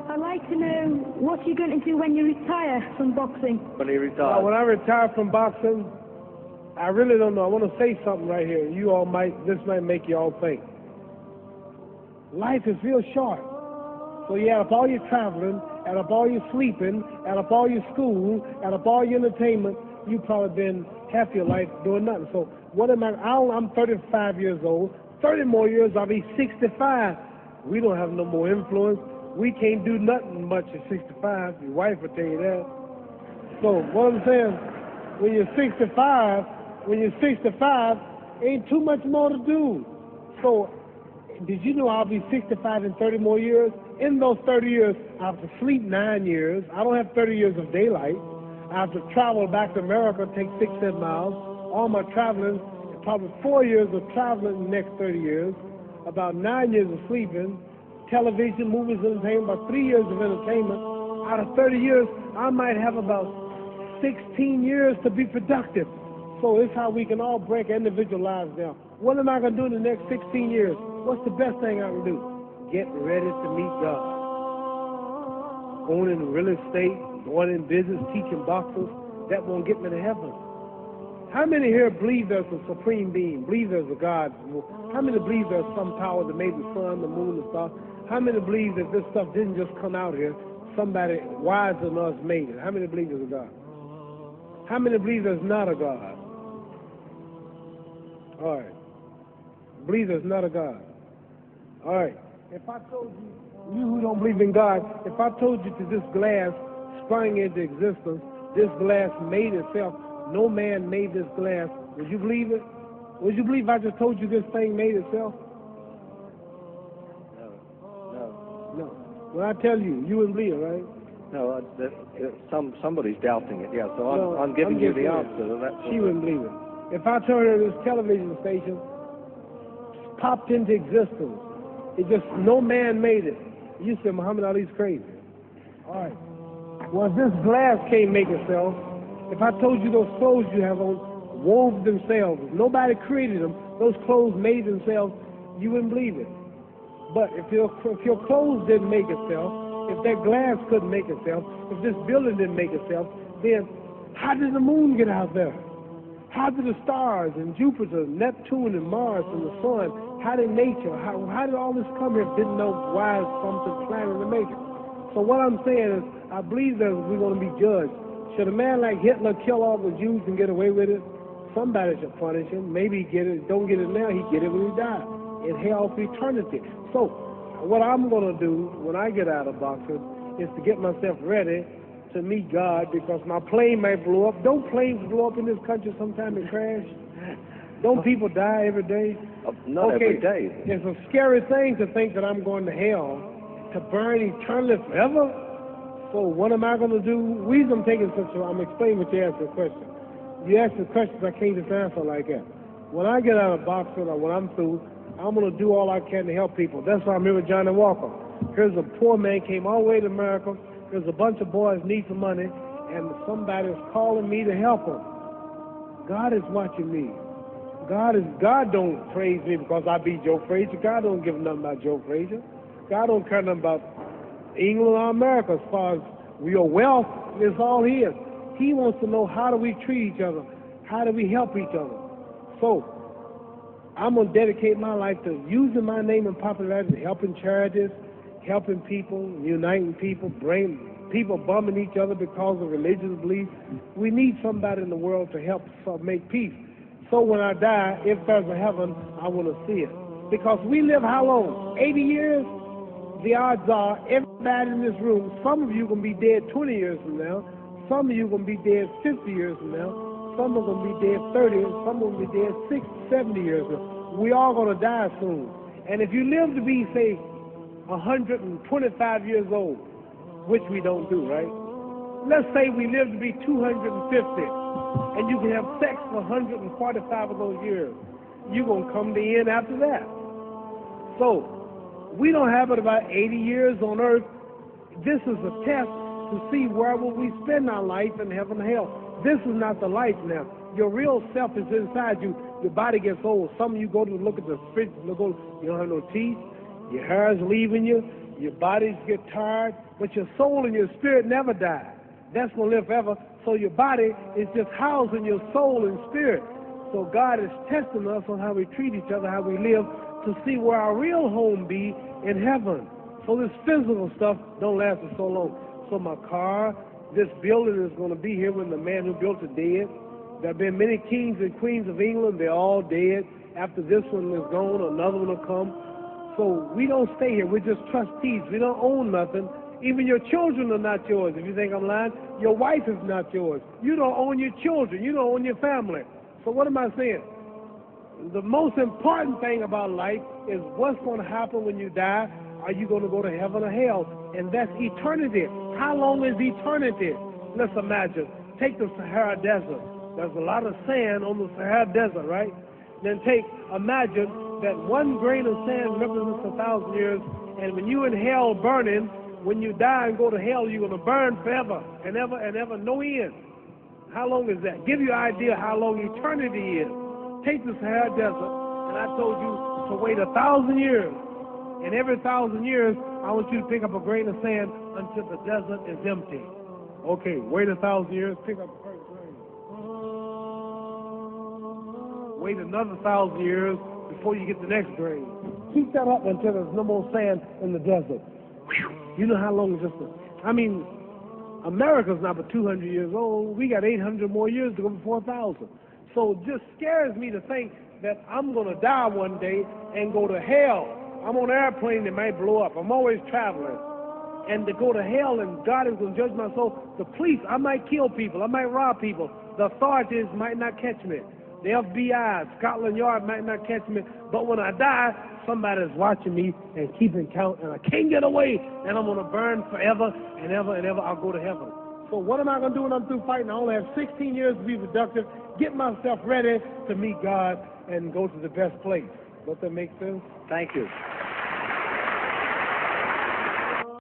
I'd like to know what you're going to do when you retire from boxing. When he retires. When I retire from boxing, I really don't know. I want to say something right here. This might make you all think. Life is real short. So you add up all your traveling, add up all your sleeping, add up all your school, add up all your entertainment, you've probably been half your life doing nothing. So what am I'm 35 years old. 30 more years, I'll be 65. We don't have no more influence. We can't do nothing much at 65. Your wife will tell you that. So what I'm saying, when you're 65, ain't too much more to do. So did you know I'll be 65 in 30 more years? In those 30 years, I have to sleep 9 years. I don't have 30 years of daylight. I have to travel back to America, take 6-7 miles. All my traveling, probably 4 years of traveling in the next 30 years, about 9 years of sleeping, television, movies, entertainment, about 3 years of entertainment. Out of 30 years, I might have about 16 years to be productive. So it's how we can all break our individual lives down. What am I going to do in the next 16 years? What's the best thing I can do? Get ready to meet God. Owning real estate, going in business, teaching boxers, that won't get me to heaven. How many here believe there's a supreme being, believe there's a God? How many believe there's some power that made the sun, the moon, the stars? How many believe that this stuff didn't just come out here? Somebody wiser than us made it. How many believe there's a God? How many believe there's not a God? All right. Believe there's not a God. All right. If I told you who don't believe in God, if I told you that this glass sprang into existence, this glass made itself, no man made this glass, would you believe it? Would you believe I just told you this thing made itself? No. When I tell you, you wouldn't believe it, right? No, somebody's doubting it, yeah, so I'm giving you the answer to that. She wouldn't believe it. If I told her this television station popped into existence, it just, no man made it. You said Muhammad Ali's crazy. All right. Well, if this glass can't make itself, if I told you those clothes you have on wove themselves, nobody created them, those clothes made themselves, you wouldn't believe it. But if your clothes didn't make itself, if that glass couldn't make itself, if this building didn't make itself, then how did the moon get out there? How did the stars and Jupiter, Neptune and Mars and the sun, how did nature, how did all this come here? Didn't know why something planning to make it. So what I'm saying is, I believe that we're going to be judged. Should a man like Hitler kill all the Jews and get away with it? Somebody should punish him. Maybe he get it, don't get it now, he get it when he dies. In hell for eternity. So what I'm going to do when I get out of boxing is to get myself ready to meet God, because my plane may blow up. Don't planes blow up in this country sometime and crash? Don't people die every day? Not every day. It's a scary thing to think that I'm going to hell to burn eternally forever. So what am I going to do? The reason I'm taking I'm explaining what you asked the question. You ask the questions, I can't just answer like that. When I get out of boxing or when I'm through, I'm going to do all I can to help people. That's why I'm here with Johnny Walker. Here's a poor man, came all the way to America. There's a bunch of boys need some money, and somebody is calling me to help them. God is watching me. God don't praise me because I beat Joe Frazier. God don't give nothing about Joe Frazier. God don't care nothing about England or America as far as your wealth is all his. He wants to know, how do we treat each other? How do we help each other? So I'm going to dedicate my life to using my name and popularity, helping charities, helping people, uniting people, bring people bumming each other because of religious beliefs. We need somebody in the world to help make peace. So when I die, if there's a heaven, I want to see it. Because we live how long? 80 years? The odds are everybody in this room, some of you are going to be dead 20 years from now, some of you are going to be dead 50 years from now, some are going to be dead 30, and some are going to be dead 60, 70 years from now. We all going to die soon. And if you live to be, say, 125 years old, which we don't do, right? Let's say we live to be 250, and you can have sex for 145 of those years. You're going to come to the end after that. So, we don't have it about 80 years on earth. This is a test to see where will we spend our life in heaven and hell. This is not the life now. Your real self is inside you. Your body gets old. Some of you go to look at the fridge, you don't have no teeth. Your hair is leaving you. Your bodies get tired, but your soul and your spirit never die. That's going to live forever. So your body is just housing your soul and spirit. So God is testing us on how we treat each other, how we live, to see where our real home be in heaven. So this physical stuff don't last for so long. So my car, this building is going to be here when the man who built it dead. There have been many kings and queens of England. They're all dead. After this one is gone, another one will come. So we don't stay here. We're just trustees. We don't own nothing. Even your children are not yours. If you think I'm lying, your wife is not yours. You don't own your children. You don't own your family. So what am I saying? The most important thing about life is what's going to happen when you die. Are you going to go to heaven or hell? And that's eternity. How long is eternity? Let's imagine. Take the Sahara Desert. There's a lot of sand on the Sahara Desert, right? Then imagine that one grain of sand represents 1,000 years, and when you're in hell burning, when you die and go to hell, you're going to burn forever and ever, no end. How long is that? Give you an idea how long eternity is. Take the Sahara Desert, and I told you to wait 1,000 years. And every 1,000 years, I want you to pick up a grain of sand until the desert is empty. Okay, wait 1,000 years, pick up the first grain. Wait another 1,000 years before you get the next grain. Keep that up until there's no more sand in the desert. You know how long it's just America's not but 200 years old. We got 800 more years to go before 1,000. So it just scares me to think that I'm going to die one day and go to hell. I'm on an airplane that might blow up. I'm always traveling. And to go to hell and God is going to judge my soul. The police, I might kill people. I might rob people. The authorities might not catch me. The FBI, Scotland Yard might not catch me. But when I die, somebody's watching me and keeping count, and I can't get away, and I'm going to burn forever and ever and ever. I'll go to heaven. So what am I going to do when I'm through fighting? I only have 16 years to be productive, get myself ready to meet God and go to the best place. Does that make sense? Thank you.